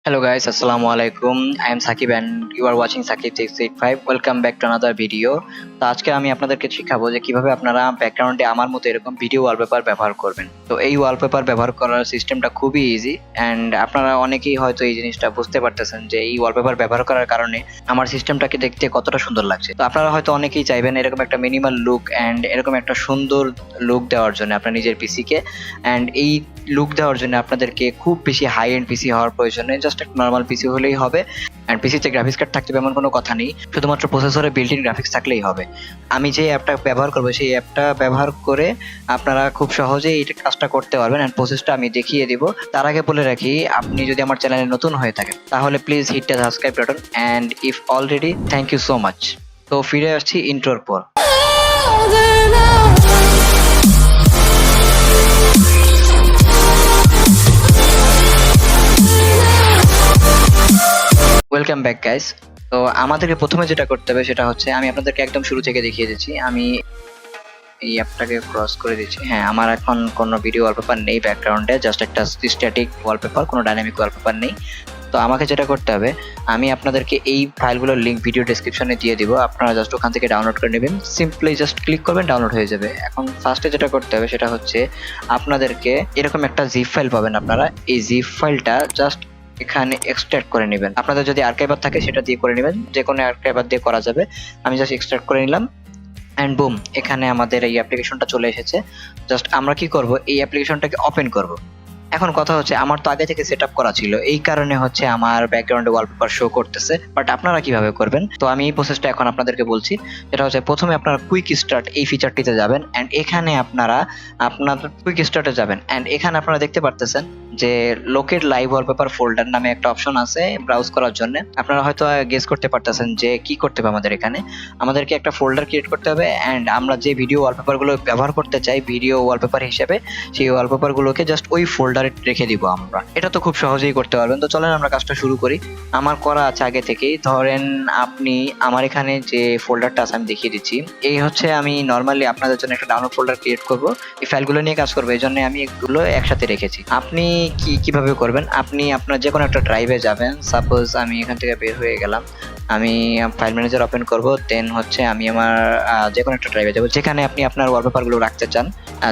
Hello guys, Assalamu alaikum. I am Sakib and you are watching Sakib685. Welcome back to another video. তো আজকে আমি আপনাদেরকে শেখাবো যে কিভাবে আপনারা ব্যাকগ্রাউন্ডে আমার মতো এরকম ভিডিও ওয়ালপেপার ব্যবহার করবেন। তো এই ওয়ালপেপার ব্যবহার করার সিস্টেমটা খুবই ইজি এন্ড আপনারা অনেকেই হয়তো এই জিনিসটা বুঝতে পারতেছেন যে এই ওয়ালপেপার ব্যবহার করার কারণে আমার সিস্টেমটাকে দেখতে কতটা সুন্দর লাগছে। তো আপনারা হয়তো অনেকেই চাইবেন এরকম একটা মিনিমাল লুক এন্ড এরকম একটা সুন্দর লুক দেওয়ার জন্য আপনার নিজের পিসিকে, এন্ড এই লুক দেওয়ার জন্য আপনাদেরকে খুব বেশি হাই এন্ড পিসি হওয়ার প্রয়োজন নেই, জাস্ট একটা নর্মাল পিসি হলেই হবে। এন্ড পিসিতে গ্রাফিক্স কার্ড থাকতে এমন কোনো কথা নেই, শুধুমাত্র প্রসেসরে বিল্ট ইন গ্রাফিক্স থাকলেই হবে। আমি যে অ্যাপটা ব্যবহার করবো সেই অ্যাপটা ব্যবহার করে আপনারা খুব সহজেই এই কাজটা করতে পারবেন এন্ড প্রসেসটা আমি দেখিয়ে দিব। তার আগে বলে রাখি, আপনি যদি আমার চ্যানেলে নতুন হয়ে থাকেন তাহলে please hit the subscribe button and if already thank you so much. তো ফিরে আসছি ইন্ট্রোর পর। Welcome back guys. তো আমাদেরকে প্রথমে যেটা করতে হবে সেটা হচ্ছে, আমি আপনাদেরকে একদম শুরু থেকে দেখিয়ে দিচ্ছি। আমি এই অ্যাপটাকে ক্রস করে দিচ্ছি। হ্যাঁ, আমার এখন কোনো ভিডিও ওয়ালপেপার নেই ব্যাকগ্রাউন্ডে, জাস্ট একটা স্ট্যাটিক ওয়ালপেপার, কোনো ডাইনামিক ওয়ালপেপার নেই। তো আমাকে যেটা করতে হবে, আমি আপনাদেরকে এই ফাইলগুলোর লিঙ্ক ভিডিও ডেসক্রিপশনে দিয়ে দিব, আপনারা জাস্ট ওখান থেকে ডাউনলোড করে নেবেন। সিম্পলি জাস্ট ক্লিক করবেন, ডাউনলোড হয়ে যাবে। এখন ফার্স্টে যেটা করতে হবে সেটা হচ্ছে, আপনাদেরকে এরকম একটা জিপ ফাইল পাবেন। আপনারা এই জিপ ফাইলটা জাস্ট এখানে এক্সট্রাক্ট করে নেবেন। আপনাদের যদি আর্কাইভার থাকে সেটা দিয়ে করে নেবেন, যে কোনো আর্কাইভার দিয়ে করা যাবে। আমি জাস্ট এক্সট্রাক্ট করে নিলাম অ্যান্ড বুম, এখানে আমাদের এই অ্যাপ্লিকেশনটা চলে এসেছে। জাস্ট আমরা কি করব, এই অ্যাপ্লিকেশনটাকে ওপেন করব। এখন কথা হচ্ছে, আমার তো আগে থেকে সেট আপ করা ছিল, এই কারণে হচ্ছে আমার ব্যাকগ্রাউন্ডে ওয়ালপেপার শো করতেছে, বাট আপনারা কিভাবে করবেন তো আমি এই প্রসেসটা এখন আপনাদেরকে বলছি। যেটা হচ্ছে, প্রথমে আপনারা কুইক স্টার্ট এই ফিচারটিতে যাবেন অ্যান্ড এখানে আপনারা আপনার কুইক স্টার্টে যাবেন অ্যান্ড এখানে আপনারা দেখতে পারতেছেন যে লোকেট লাইভ ওয়ালপেপার ফোল্ডার নামে একটা অপশন আছে ব্রাউজ করার জন্য। আপনারা হয়তো গেস করতে পারতেছেন যে কি করতে হবে আমাদের এখানে। আমাদেরকে একটা ফোল্ডার ক্রিয়েট করতে হবে অ্যান্ড আমরা যে ভিডিও ওয়ালপেপারগুলো ব্যবহার করতে চাই ভিডিও ওয়ালপেপার হিসেবে, সেই ওয়ালপেপারগুলোকে জাস্ট ওই ফোল্ডারে রেখে দিব আমরা। এটা তো খুব সহজেই করতে পারবেন। তো চলেন আমরা কাজটা শুরু করি। আমার করা আছে আগে থেকেই। ধরেন আপনি আমার এখানে যে ফোল্ডারটা আছে আমি দেখিয়ে দিচ্ছি। এই হচ্ছে, আমি নর্মালি আপনাদের জন্য একটা ডাউনলোড ফোল্ডার ক্রিয়েট করব, এই ফাইলগুলো নিয়ে কাজ করবো, এই জন্য আমি এগুলো একসাথে রেখেছি। আপনি কিভাবে করবেন, আপনি আপনার যে কোনো একটা ড্রাইভে যাবেন। সাপোজ আমি এখান থেকে বের হয়ে গেলাম, আমি ফাইল ম্যানেজার ওপেন করব, দেন হচ্ছে আমি আমার যে কোনো একটা ড্রাইভে যাব যেখানে আপনি আপনার ওয়ালপেপারগুলো রাখতে চান,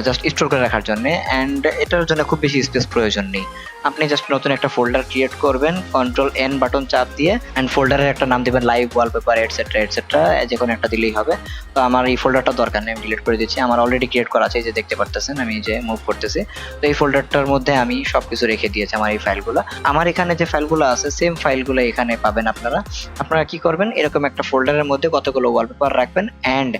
জাস্ট স্টোর করে রাখার জন্য। অ্যান্ড এটার জন্য খুব বেশি স্পেস প্রয়োজন নেই। আপনি জাস্ট নতুন একটা ফোল্ডার ক্রিয়েট করবেন, কন্ট্রোল এন বাটন চাপ দিয়ে, অ্যান্ড ফোল্ডারের একটা নাম দিবেন লাইভ ওয়ালপেপার এটসেট্রা এটসেট্রা, যে কোনো একটা দিলেই হবে। তো আমার এই ফোল্ডারটা দরকার নেই, আমি ডিলিট করে দিচ্ছি। আমার অলরেডি ক্রিয়েট করা আছে, এই যে দেখতে পারতেছেন আমি যে মুভ করতেছি। তো এই ফোল্ডারটার মধ্যে আমি সবকিছু রেখে দিয়েছি, আমার এই ফাইলগুলো। আমার এখানে যে ফাইলগুলো আছে সেম ফাইলগুলো এখানে পাবেন আপনারা। আপনারা কি করবেন, এরকম একটা ফোল্ডারের মধ্যে কতগুলো ওয়ালপেপার রাখবেন অ্যান্ড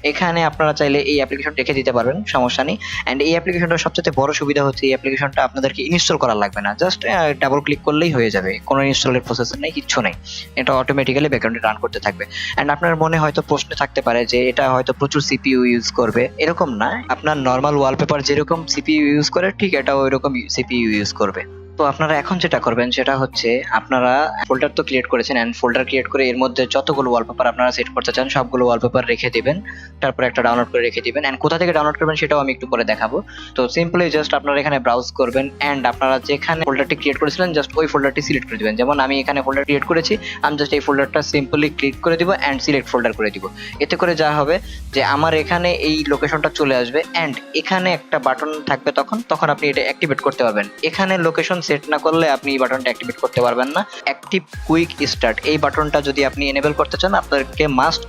এখানে আপনারা চাইলে এই অ্যাপ্লিকেশন রেখে দিতে পারবেন, সমস্যা নেই। অ্যান্ড এই অ্যাপ্লিকেশনটার সবচেয়ে বড় সুবিধা হচ্ছে, এই অ্যাপ্লিকেশনটা আপনাদেরকে ইনস্টল করা লাগবে না, জাস্ট ডাবল ক্লিক করলেই হয়ে যাবে। কোনো ইনস্টলের প্রসেস নেই, কিচ্ছু নেই, এটা অটোমেটিক্যালি ব্যাকগ্রাউন্ডে রান করতে থাকবে। অ্যান্ড আপনার মনে হয়তো প্রশ্ন থাকতে পারে যে এটা হয়তো প্রচুর সিপিইউ ইউজ করবে, এরকম না। আপনার নর্মাল ওয়ালপেপার যেরকম সিপিইউ ইউজ করে, ঠিক এটাও ওইরকম সিপিইউ ইউজ করবে। তো আপনারা এখন যেটা করবেন সেটা হচ্ছে, আপনারা ফোল্ডার তো ক্রিয়েট করেছেন এন্ড ফোল্ডার ক্রিয়েট করে এর মধ্যে যতগুলো ওয়ালপেপার আপনারা সেট করতে চান সবগুলো ওয়ালপেপার রেখে দিবেন, তারপর একটা ডাউনলোড করে রেখে দিবেন। এন্ড কোথা থেকে ডাউনলোড করবেন সেটাও আমি একটু পরে দেখাবো। তো সিম্পলি জাস্ট আপনারা এখানে ব্রাউজ করবেন এন্ড আপনারা যেখানে ফোল্ডারটি ক্রিয়েট করেছিলেন জাস্ট ওই ফোল্ডারটি সিলেক্ট করে দিবেন। যেমন আমি এখানে ফোল্ডার ক্রিয়েট করেছি, আমি জাস্ট এই ফোল্ডারটা সিম্পলি ক্লিক করে দিব এন্ড সিলেক্ট ফোল্ডার করে দিব। এতে করে যা হবে যে আমার এখানে এই লোকেশনটা চলে আসবে এন্ড এখানে একটা বাটন থাকবে, তখন আপনি এটা অ্যাক্টিভেট করতে পারবেন। এখানে লোকেশন সেট না করলে আপনি এই বাটনটা অ্যাক্টিভেট করতে পারবেন না। অ্যাক্টিভ কুইক স্টার্ট এই বাটনটা যদি আপনি এনেবল করতে চান, আপনাকে মাস্ট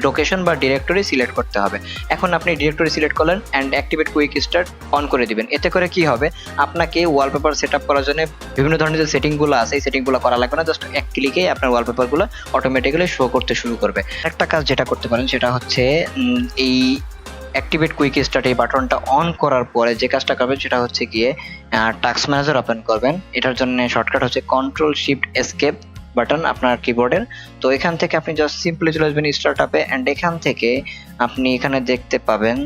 লোকেশন বা ডিরেক্টরি সিলেক্ট করতে হবে। এখন আপনি ডিরেক্টরি সিলেক্ট করলেন and activate quick start on করে দিবেন। এতে করে কি হবে, আপনাকে ওয়ালপেপার সেট আপ করার জন্য বিভিন্ন ধরনের যে সেটিংগুলো আছে এই সেটিংগুলো করা লাগবে না, জাস্ট এক ক্লিকেই আপনার ওয়ালপেপারগুলো অটোমেটিক্যালি শো করতে শুরু করবে। একটা কাজ যেটা করতে পারেন সেটা হচ্ছে, এই অ্যাক্টিভেট কুইক স্টার্ট এই বাটনটা অন করার পরে যে কাজটা করবেন সেটা হচ্ছে গিয়ে টাস্ক ম্যানেজার ওপেন করবেন। এটার জন্য শর্টকাট হচ্ছে কন্ট্রোল শিফট এসকেপ বাটন আপনার কিবোর্ডের। তো এখান থেকে আপনি জাস্ট সিম্পলি চলে আসবেন স্টার্ট আপে অ্যান্ড এখান থেকে আপনি এখানে দেখতে পাবেন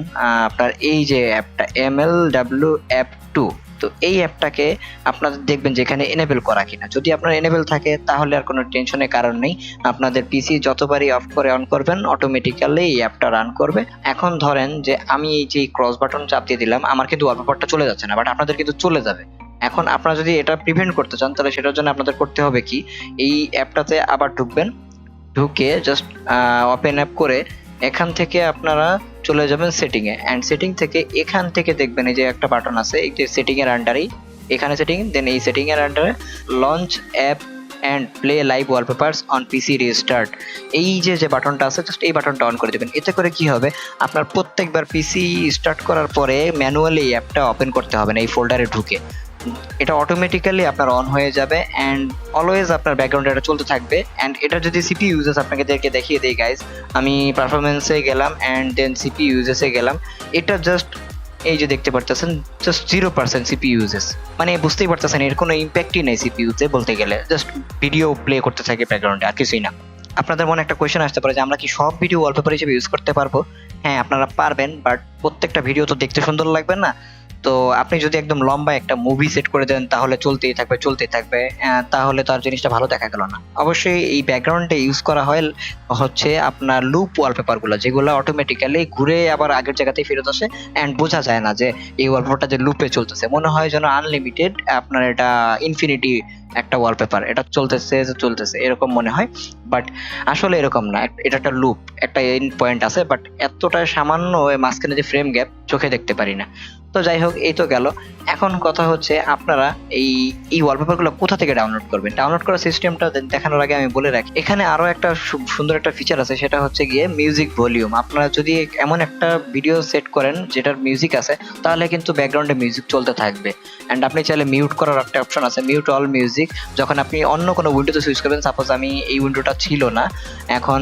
আপনার এই যে অ্যাপটা MLW অ্যাপ 2। তো এই অ্যাপটাকে আপনাদের দেখবেন যে এখানে এনেবল করা কিনা। যদি আপনার এনেবল থাকে তাহলে আর কোনো টেনশনের কারণ নেই, আপনাদের পিসি যতবারই অফ করে অন করবেন অটোমেটিক্যালি এই অ্যাপটা রান করবে। এখন ধরেন যে আমি এই যে ক্রস বাটন চাপ দিয়ে দিলাম, আমার কিন্তু ওয়ালপেপারটা চলে যাচ্ছে না, বাট আপনাদের কিন্তু চলে যাবে। এখন আপনারা যদি এটা প্রিভেন্ট করতে চান তাহলে সেটার জন্য আপনাদের করতে হবে কি, এই অ্যাপটাতে আবার ঢুকবেন, ঢুকে জাস্ট ওপেন অ্যাপ করে এখান থেকে আপনারা চলে যাবেন সেটিং এ, অ্যান্ড সেটিং থেকে এখান থেকে দেখবেন এই যে একটা বাটন আছে, এই যে সেটিং এর আন্ডারেই, এখানে সেটিং, দেন এই সেটিং এর আন্ডারে launch app and play live wallpapers on PC restart, এই যে বাটনটা আছে জাস্ট এই বাটনটা অন করে দেবেন। এতে করে কি হবে, আপনার প্রত্যেকবার পিসি স্টার্ট করার পরে ম্যানুয়ালি অ্যাপটা ওপেন করতে হবে না, এই ফোল্ডারে ঢুকে এটা অটোমেটিক্যালি আপনার অন হয়ে যাবে, অ্যান্ড অলওয়েজ আপনার ব্যাকগ্রাউন্ডে এটা চলতে থাকবে। অ্যান্ড এটা যদি সিপি ইউজেস আপনাকে দেখিয়ে দেই গাইজ, আমি পারফরমেন্সে গেলাম অ্যান্ড দেন সিপি ইউজেসে গেলাম, এটা জাস্ট এই যে দেখতে পারতেছেন জাস্ট 0% সিপি ইউজেস, মানে বুঝতেই পারতেছেন এর কোনো ইম্প্যাক্টই নেই সিপিইউতে বলতে গেলে, জাস্ট ভিডিও প্লে করতে থাকে ব্যাকগ্রাউন্ডে, আর কিছুই না। আপনাদের মনে একটা কোয়েশ্চেন আসতে পারে যে আমরা কি সব ভিডিও ওয়ালপেপার হিসেবে ইউজ করতে পারবো? হ্যাঁ, আপনারা পারবেন, বাট প্রত্যেকটা ভিডিও তো দেখতে সুন্দর লাগবে না। তো আপনি যদি একদম লম্বা একটা মুভি সেট করে দেন তাহলে চলতেই থাকবে, তাহলে তো আর জিনিসটা ভালো দেখা গেল না। অবশ্যই এই ব্যাকগ্রাউন্ডে ইউজ করা হয় হচ্ছে আপনার লুপ ওয়ালপেপার গুলো, যেগুলো অটোমেটিক্যালি ঘুরে আবার আগের জায়গাতেই ফেরত আসে, অ্যান্ড বোঝা যায় না যে এই ওয়ালপেপারটা যে লুপে চলতেছে, মনে হয় যেন আনলিমিটেড আপনার এটা ইনফিনিটি একটা ওয়ালপেপার, এটা চলতেছে এরকম মনে হয়, বাট আসলে এরকম না, এটা একটা লুপ, একটা এন্ড পয়েন্ট আছে, বাট এতটা সামান্য মাঝখানে যে ফ্রেম গ্যাপ চোখে দেখতে পারি না। তো যাই হোক, এই তো গেল। এখন কথা হচ্ছে আপনারা এই ওয়ালপেপারগুলো কোথা থেকে ডাউনলোড করবেন। ডাউনলোড করার সিস্টেমটা দেখানোর আগে আমি বলে রাখি, এখানে আরো একটা সুন্দর একটা ফিচার আছে, সেটা হচ্ছে গিয়ে মিউজিক ভলিউম। আপনারা যদি এমন একটা ভিডিও সেট করেন যেটার মিউজিক আছে, তাহলে কিন্তু ব্যাকগ্রাউন্ডে মিউজিক চলতে থাকবে। অ্যান্ড আপনি চাইলে মিউট করার একটা অপশন আছে, মিউট অল মিউজিক। যখন আপনি অন্য কোনো উইন্ডোতে সুইচ করবেন, সাপোজ আমি এই উইন্ডোটা ছিল না, এখন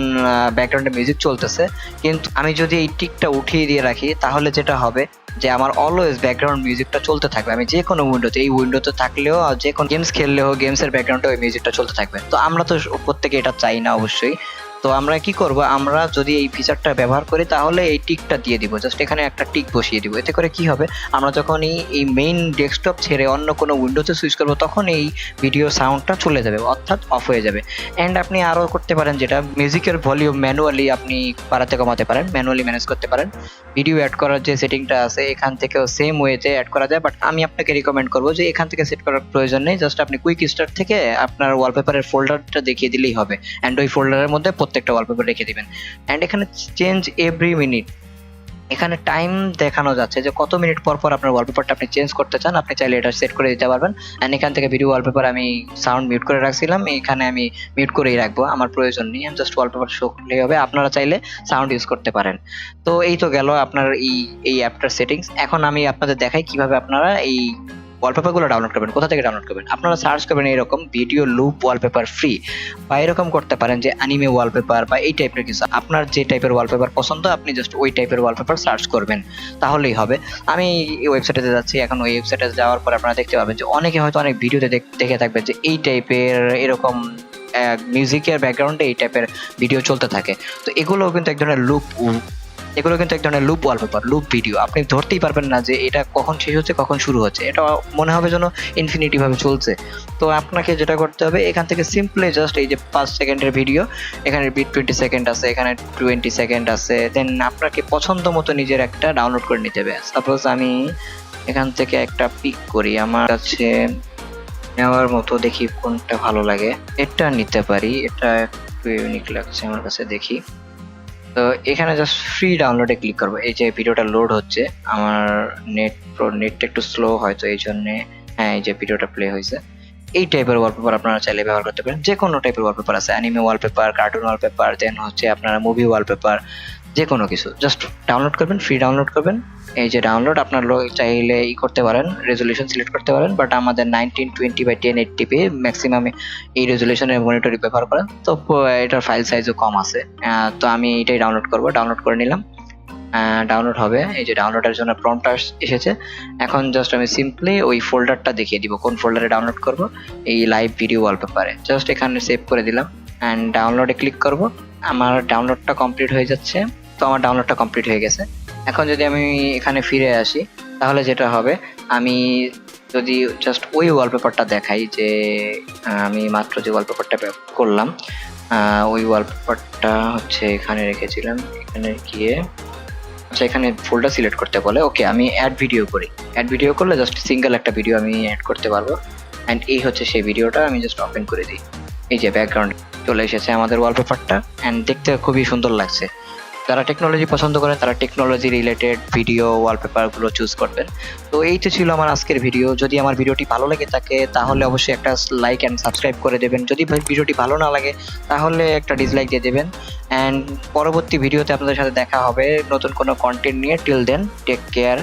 ব্যাকগ্রাউন্ডে মিউজিক চলতেছে, কিন্তু আমি যদি এই টিকটা উঠিয়ে দিয়ে রাখি, তাহলে যেটা হবে যে আমার অলওয়েজ ব্যাকগ্রাউন্ড মিউজিকটা চলতে থাকবে। আমি যে কোনো উইন্ডোতে, এই উইন্ডোতে থাকলেও যে কোনো গেমস খেললেও গেমসের ব্যাকগ্রাউন্ডে ওই মিউজিকটা চলতে থাকবে। তো আমরা তো প্রত্যেকে এটা চাই না অবশ্যই। তো আমরা কি করব, আমরা যদি এই ফিচারটা ব্যবহার করি তাহলে এই টিকটা দিয়ে দিব, জাস্ট এখানে একটা টিক বসিয়ে দিব। এতে করে কি হবে, আমরা যখন এই মেইন ডেস্কটপ ছেড়ে অন্য কোনো উইন্ডোতে সুইচ করব, তখন এই ভিডিও সাউন্ডটা চলে যাবে, অর্থাৎ অফ হয়ে যাবে। অ্যান্ড আপনি আরও করতে পারেন, যেটা মিউজিকের ভলিউম ম্যানুয়ালি আপনি বাড়াতে কমাতে পারেন, ম্যানুয়ালি ম্যানেজ করতে পারেন। ভিডিও অ্যাড করার যে সেটিংটা আছে এখান থেকেও সেম ওয়েতে অ্যাড করা যায়, বাট আমি আপনাকে রিকমেন্ড করবো যে এখান থেকে সেট করার প্রয়োজন নেই, জাস্ট আপনি কুইক স্টার্ট থেকে আপনার ওয়ালপেপারের ফোল্ডারটা দেখিয়ে দিলেই হবে, অ্যান্ড ওই ফোল্ডারের মধ্যে প্রত্যেকটা ওয়ালপেপার রেখে দিবেন। অ্যান্ড এখানে চেঞ্জ এভরি মিনিট, এখানে টাইম দেখানো যাচ্ছে যে কত মিনিট পর পর আপনার ওয়ালপেপারটা আপনি চেঞ্জ করতে চান, আপনি চাইলে এটা সেট করে দিতে পারবেন। অ্যান্ড এখান থেকে ভিডিও ওয়ালপেপার আমি সাউন্ড মিউট করে রাখছিলাম, এখানে আমি মিউট করেই রাখবো, আমার প্রয়োজন নেই, আমি জাস্ট ওয়ালপেপার শো করলেই হবে, আপনারা চাইলে সাউন্ড ইউজ করতে পারেন। তো এই তো গেল আপনার এই অ্যাপটার সেটিংস। এখন আমি আপনাদের দেখাই কিভাবে আপনারা এই ওয়ালপেপারগুলো ডাউনলোড করবেন। কোথা থেকে ডাউনলোড করবেন, আপনারা সার্চ করবেন এরকম ভিডিও লুপ ওয়ালপেপার ফ্রি, বা এরকম করতে পারেন যে অ্যানিমে ওয়ালপেপার বা এই টাইপের কিছু, আপনার যে টাইপের ওয়ালপেপার পছন্দ আপনি জাস্ট ওই টাইপের ওয়ালপেপার সার্চ করবেন, তাহলেই হবে। আমি এই ওয়েবসাইটে যাচ্ছি, এখন ওই ওয়েবসাইটে যাওয়ার পর আপনারা দেখতে পাবেন যে অনেকে হয়তো অনেক ভিডিওতে দেখে থাকবেন যে এই টাইপের এরকম মিউজিকের ব্যাকগ্রাউন্ডে এই টাইপের ভিডিও চলতে থাকে। তো এগুলোও কিন্তু এক ধরনের লুপ ওয়ালপেপার, লুপ ভিডিও। আপনি ধরতেই পারবেন না যে এটা কখন শেষ হচ্ছে কখন শুরু হচ্ছে, এটা মনে হবে যেন ইনফিনিটি ভাবে চলছে। তো আপনাকে যেটা করতে হবে, এখান থেকে সিম্পলি জাস্ট এই যে 5 সেকেন্ডের ভিডিও, এখানে 20 সেকেন্ড আছে, এখানে 20 সেকেন্ড আছে, দেন আপনাকে পছন্দ মতো নিজের একটা ডাউনলোড করে নিতে হবে। সাপোজ আমি এখান থেকে একটা পিক করি, আমার কাছে নেওয়ার মতো, দেখি কোনটা ভালো লাগে, এটা নিতে পারি, এটা একটু ইউনিক লাগছে আমার কাছে, দেখি। তো এখানে জাস্ট ফ্রি ডাউনলোডে ক্লিক করবো। এই যে ভিডিওটা লোড হচ্ছে, আমার নেটটা একটু স্লো হয়তো এই জন্যে, হ্যাঁ এই যে ভিডিওটা প্লে হয়েছে। এই টাইপের ওয়ালপেপার আপনারা চাইলে ব্যবহার করতে পারেন, যে কোনো টাইপের ওয়ালপেপার আছে, অ্যানিমে ওয়ালপেপার, কার্টুন ওয়ালপেপার, দেন হচ্ছে আপনারা মুভি ওয়ালপেপার, যে কোনো কিছু জাস্ট ডাউনলোড করবেন, ফ্রি ডাউনলোড করবেন। এই যে ডাউনলোড আপনার চাইলে করতে পারেন, রেজুলেশন সিলেক্ট করতে পারেন, বাট আমাদের 1920x1080p ম্যাক্সিমাম এই রেজুলেশনের মনিটর ব্যবহার করেন, তো এটার ফাইল সাইজও কম আছে। তো আমি এটাই ডাউনলোড করব, ডাউনলোড করে নিলাম, ডাউনলোড হবে। এই যে ডাউনলোডের জন্য প্রম্পট এসেছে, এখন জাস্ট আমি সিম্পলি ওই ফোল্ডারটা দেখিয়ে দিব কোন ফোল্ডারে ডাউনলোড করব, এই লাইভ ভিডিও ওয়ালপেপারে জাস্ট এখানে সেভ করে দিলাম, অ্যান্ড ডাউনলোডে ক্লিক করব। আমার ডাউনলোডটা কমপ্লিট হয়ে যাচ্ছে, তো আমার ডাউনলোডটা কমপ্লিট হয়ে গেছে। এখন যদি আমি এখানে ফিরে আসি, তাহলে যেটা হবে, আমি যদি জাস্ট ওই ওয়ালপেপারটা দেখাই, যে আমি মাত্র যে ওয়ালপেপারটা করলাম, ওই ওয়ালপেপারটা হচ্ছে এখানে রেখেছিলাম, এখানে গিয়ে আচ্ছা এখানে ফোল্ডার সিলেক্ট করতে বলে, ওকে আমি অ্যাড ভিডিও করি। অ্যাড ভিডিও করলে জাস্ট সিঙ্গেল একটা ভিডিও আমি অ্যাড করতে পারবো। অ্যান্ড এই হচ্ছে সেই ভিডিওটা, আমি জাস্ট ওপেন করে দিই। এই যে ব্যাকগ্রাউন্ড চলে এসেছে আমাদের ওয়ালপেপারটা, অ্যান্ড দেখতে খুবই সুন্দর লাগছে। যারা টেকনোলজি পছন্দ করেন তারা টেকনোলজি রিলেটেড ভিডিও ওয়ালপেপারগুলো চুজ করবেন। তো এই তো ছিল আমার আজকের ভিডিও। যদি আমার ভিডিওটি ভালো লেগে থাকে তাহলে অবশ্যই একটা লাইক অ্যান্ড সাবস্ক্রাইব করে দেবেন। যদি ভিডিওটি ভালো না লাগে তাহলে একটা ডিসলাইক দিয়ে দেবেন। অ্যান্ড পরবর্তী ভিডিওতে আপনাদের সাথে দেখা হবে নতুন কোনো কন্টেন্ট নিয়ে। Till then take care.